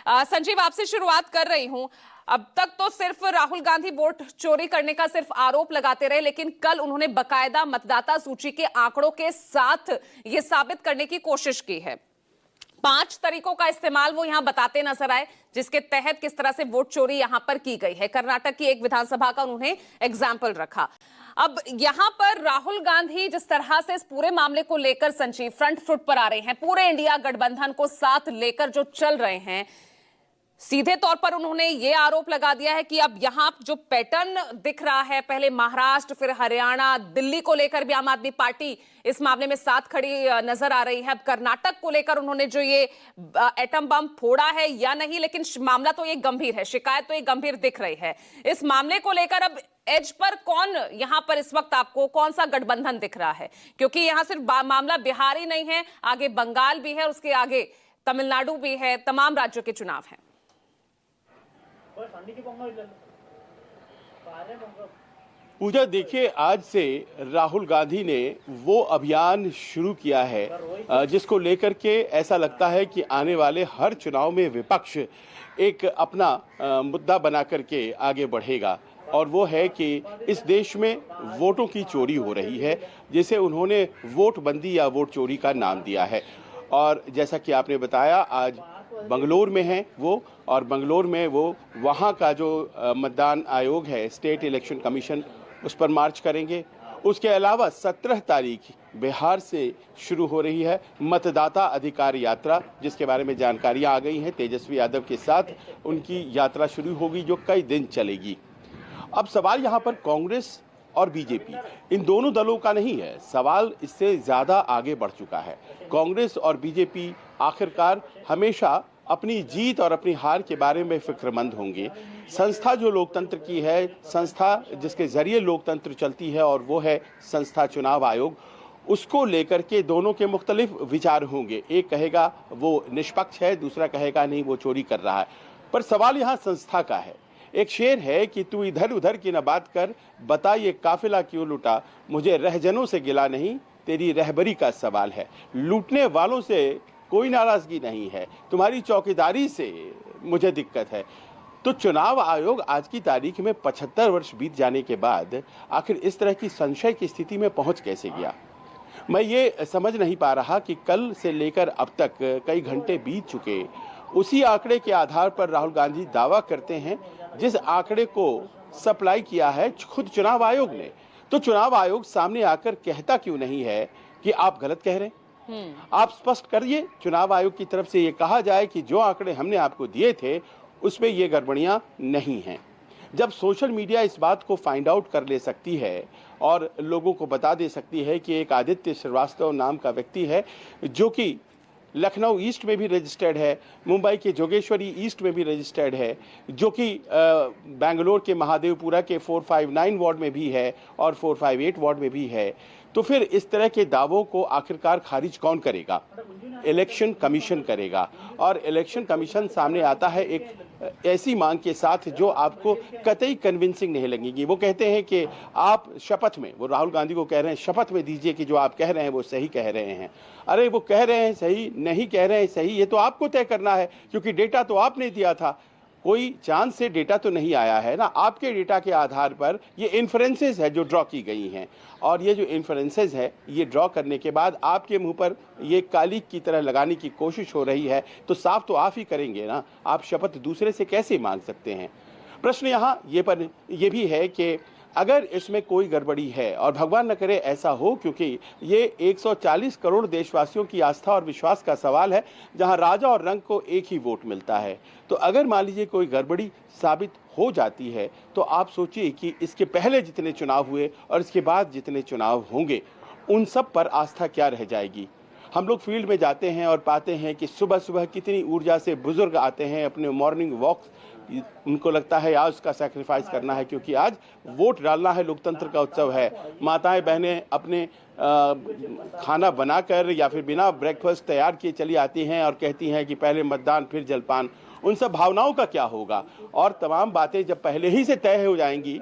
संजीव, आपसे शुरुआत कर रही हूं। अब तक तो सिर्फ राहुल गांधी वोट चोरी करने का सिर्फ आरोप लगाते रहे, लेकिन कल उन्होंने बकायदा मतदाता सूची के आंकड़ों के साथ यह साबित करने की कोशिश की है। 5 तरीकों का इस्तेमाल वो यहां बताते नजर आए, जिसके तहत किस तरह से वोट चोरी यहां पर की गई है। कर्नाटक की एक विधानसभा का उन्होंने एग्जाम्पल रखा। अब यहां पर राहुल गांधी जिस तरह से इस पूरे मामले को लेकर संजीव फ्रंट फुट पर आ रहे हैं, पूरे इंडिया गठबंधन को साथ लेकर जो चल रहे हैं, सीधे तौर पर उन्होंने ये आरोप लगा दिया है कि अब यहां जो पैटर्न दिख रहा है, पहले महाराष्ट्र फिर हरियाणा, दिल्ली को लेकर भी आम आदमी पार्टी इस मामले में साथ खड़ी नजर आ रही है। अब कर्नाटक को लेकर उन्होंने जो ये एटम बम फोड़ा है या नहीं, लेकिन मामला तो ये गंभीर है, शिकायत तो ये गंभीर दिख रही है। इस मामले को लेकर अब एज पर कौन यहां पर इस वक्त आपको कौन सा गठबंधन दिख रहा है? क्योंकि यहां सिर्फ मामला बिहार ही नहीं है, आगे बंगाल भी है, उसके आगे तमिलनाडु भी है, तमाम राज्यों के चुनाव हैं। पूजा, देखिए, आज से राहुल गांधी ने वो अभियान शुरू किया है जिसको लेकर के ऐसा लगता है कि आने वाले हर चुनाव में विपक्ष एक अपना मुद्दा बना करके आगे बढ़ेगा, और वो है कि इस देश में वोटों की चोरी हो रही है, जिसे उन्होंने वोट बंदी या वोट चोरी का नाम दिया है। और जैसा कि आपने बताया, आज बंगलोर में है वो, और बंगलोर में वो वहाँ का जो मतदान आयोग है, स्टेट इलेक्शन कमीशन, उस पर मार्च करेंगे। उसके अलावा 17 तारीख बिहार से शुरू हो रही है मतदाता अधिकार यात्रा, जिसके बारे में जानकारियाँ आ गई हैं। तेजस्वी यादव के साथ उनकी यात्रा शुरू होगी जो कई दिन चलेगी। अब सवाल यहाँ पर कांग्रेस और बीजेपी, इन दोनों दलों का नहीं है, सवाल इससे ज़्यादा आगे बढ़ चुका है। कांग्रेस और बीजेपी आखिरकार हमेशा अपनी जीत और अपनी हार के बारे में फिक्रमंद होंगे। संस्था जो लोकतंत्र की है, संस्था जिसके जरिए लोकतंत्र चलती है, और वो है संस्था चुनाव आयोग, उसको लेकर के दोनों के मुख्तलिफ विचार होंगे। एक कहेगा वो निष्पक्ष है, दूसरा कहेगा नहीं, वो चोरी कर रहा है। पर सवाल यहाँ संस्था का है। एक शेर है कि तू इधर उधर की न बात कर, बता ये काफिला क्यों लूटा, मुझे रहजनों से गिला नहीं, तेरी रहबरी का सवाल है। लूटने वालों से कोई नाराजगी नहीं है, तुम्हारी चौकीदारी से मुझे दिक्कत है। तो चुनाव आयोग आज की तारीख में 75 वर्ष बीत जाने के बाद आखिर इस तरह की संशय की स्थिति में पहुंच कैसे गया? मैं ये समझ नहीं पा रहा कि कल से लेकर अब तक कई घंटे बीत चुके, उसी आंकड़े के आधार पर राहुल गांधी दावा करते हैं जिस आंकड़े को सप्लाई किया है खुद चुनाव आयोग ने। तो चुनाव आयोग सामने आकर कहता क्यों नहीं है कि आप गलत कह रहे हैं? आप स्पष्ट करिए, चुनाव आयोग की तरफ से ये कहा जाए कि जो आंकड़े हमने आपको दिए थे उसमें ये गड़बड़ियां नहीं हैं। जब सोशल मीडिया इस बात को फाइंड आउट कर ले सकती है और लोगों को बता दे सकती है कि एक आदित्य श्रीवास्तव नाम का व्यक्ति है जो कि लखनऊ ईस्ट में भी रजिस्टर्ड है, मुंबई के जोगेश्वरी ईस्ट में भी रजिस्टर्ड है, जो कि बेंगलोर के महादेवपुरा के 459 वार्ड में भी है और 458 वार्ड में भी है, तो फिर इस तरह के दावों को आखिरकार खारिज कौन करेगा? इलेक्शन कमीशन करेगा। और इलेक्शन कमीशन सामने आता है एक ऐसी मांग के साथ जो आपको कतई कन्विंसिंग नहीं लगेगी। वो कहते हैं कि आप शपथ में, वो राहुल गांधी को कह रहे हैं, शपथ में दीजिए कि जो आप कह रहे हैं वो सही कह रहे हैं। अरे वो कह रहे हैं सही, नहीं कह रहे हैं सही, ये तो आपको तय करना है, क्योंकि डेटा तो आपने दिया था। कोई चांद से डेटा तो नहीं आया है ना, आपके डेटा के आधार पर ये इन्फ्रेंसेस है जो ड्रॉ की गई हैं, और ये जो इन्फ्रेंसेस है ये ड्रॉ करने के बाद आपके मुंह पर ये कालिक की तरह लगाने की कोशिश हो रही है, तो साफ तो आप ही करेंगे ना, आप शपथ दूसरे से कैसे मांग सकते हैं? प्रश्न यहाँ ये भी है कि अगर इसमें कोई गड़बड़ी है, और भगवान न करे ऐसा हो, क्योंकि ये 140 करोड़ देशवासियों की आस्था और विश्वास का सवाल है, जहां राजा और रंक को एक ही वोट मिलता है। तो अगर मान लीजिए कोई गड़बड़ी साबित हो जाती है, तो आप सोचिए कि इसके पहले जितने चुनाव हुए और इसके बाद जितने चुनाव होंगे, उन सब पर आस्था क्या रह जाएगी? हम लोग फील्ड में जाते हैं और पाते हैं कि सुबह सुबह कितनी ऊर्जा से बुजुर्ग आते हैं अपने मॉर्निंग वॉक, उनको लगता है आज उसका सैक्रिफाइस करना है, क्योंकि आज वोट डालना है, लोकतंत्र का उत्सव है। माताएं बहनें अपने खाना बनाकर या फिर बिना ब्रेकफास्ट तैयार किए चली आती हैं और कहती हैं कि पहले मतदान फिर जलपान। उन सब भावनाओं का क्या होगा? और तमाम बातें जब पहले ही से तय हो जाएंगी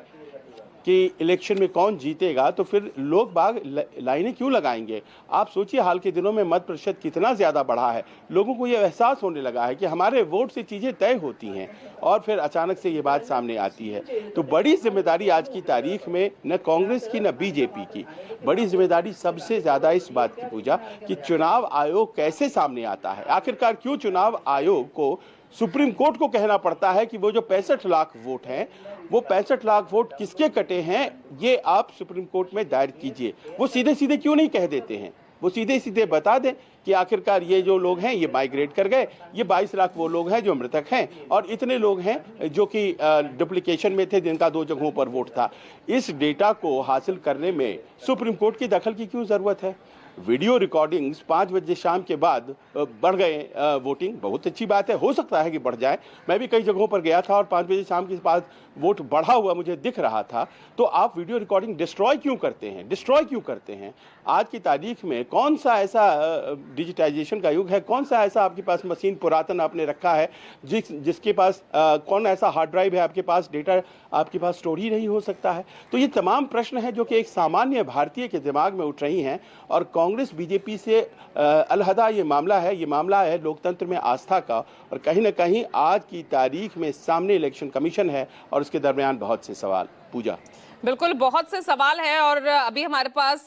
कि इलेक्शन में कौन जीतेगा, तो फिर लोग बाग लाइनें क्यों लगाएंगे? आप सोचिए हाल के दिनों में मत प्रतिशत कितना ज़्यादा बढ़ा है। लोगों को ये एहसास होने लगा है कि हमारे वोट से चीज़ें तय होती हैं और फिर अचानक से ये बात सामने आती है। तो बड़ी जिम्मेदारी आज की तारीख में न कांग्रेस की न बीजेपी की, बड़ी जिम्मेदारी सबसे ज़्यादा इस बात की पूजा कि चुनाव आयोग कैसे सामने आता है। आखिरकार क्यों चुनाव आयोग को सुप्रीम कोर्ट को कहना पड़ता है कि वो जो 65 लाख वोट हैं, वो 65 लाख वोट किसके कटे हैं, ये आप सुप्रीम कोर्ट में दायर कीजिए। वो सीधे सीधे क्यों नहीं कह देते हैं? वो सीधे सीधे बता दें कि आखिरकार ये जो लोग हैं ये माइग्रेट कर गए, ये 22 लाख वो लोग हैं जो मृतक हैं और इतने लोग हैं जो कि डुप्लीकेशन में थे जिनका 2 जगहों पर वोट था। इस डेटा को हासिल करने में सुप्रीम कोर्ट की दखल की क्यों जरूरत है? वीडियो रिकॉर्डिंग्स 5 बजे शाम के बाद बढ़ गए वोटिंग, बहुत अच्छी बात है, हो सकता है कि बढ़ जाए। मैं भी कई जगहों पर गया था और 5 बजे शाम के बाद वोट बढ़ा हुआ मुझे दिख रहा था। तो आप वीडियो रिकॉर्डिंग डिस्ट्रॉय क्यों करते हैं? डिस्ट्रॉय क्यों करते हैं? आज की तारीख में कौन सा ऐसा डिजिटाइजेशन का युग है, कौन सा ऐसा आपके पास मशीन पुरातन आपने रखा है जिसके पास कौन ऐसा हार्ड ड्राइव है आपके पास, डेटा आपके पास स्टोर ही नहीं हो सकता है? तो ये तमाम प्रश्न हैं जो कि एक सामान्य भारतीय के दिमाग में उठ रही हैं और कांग्रेस बीजेपी से अलहदा ये मामला है लोकतंत्र में आस्था का। और कहीं ना कहीं आज की तारीख में सामने इलेक्शन कमीशन है और उसके दरमियान बहुत से सवाल। पूजा, बिल्कुल बहुत से सवाल हैं और अभी हमारे पास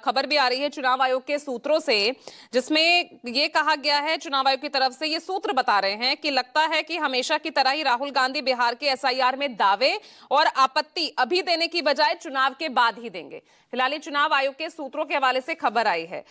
खबर भी आ रही है चुनाव आयोग के सूत्रों से, जिसमें ये कहा गया है, चुनाव आयोग की तरफ से ये सूत्र बता रहे हैं कि लगता है कि हमेशा की तरह ही राहुल गांधी बिहार के एसआईआर में दावे और आपत्ति अभी देने की बजाय चुनाव के बाद ही देंगे। फिलहाल ये चुनाव आयोग के सूत्रों के हवाले से खबर आई है।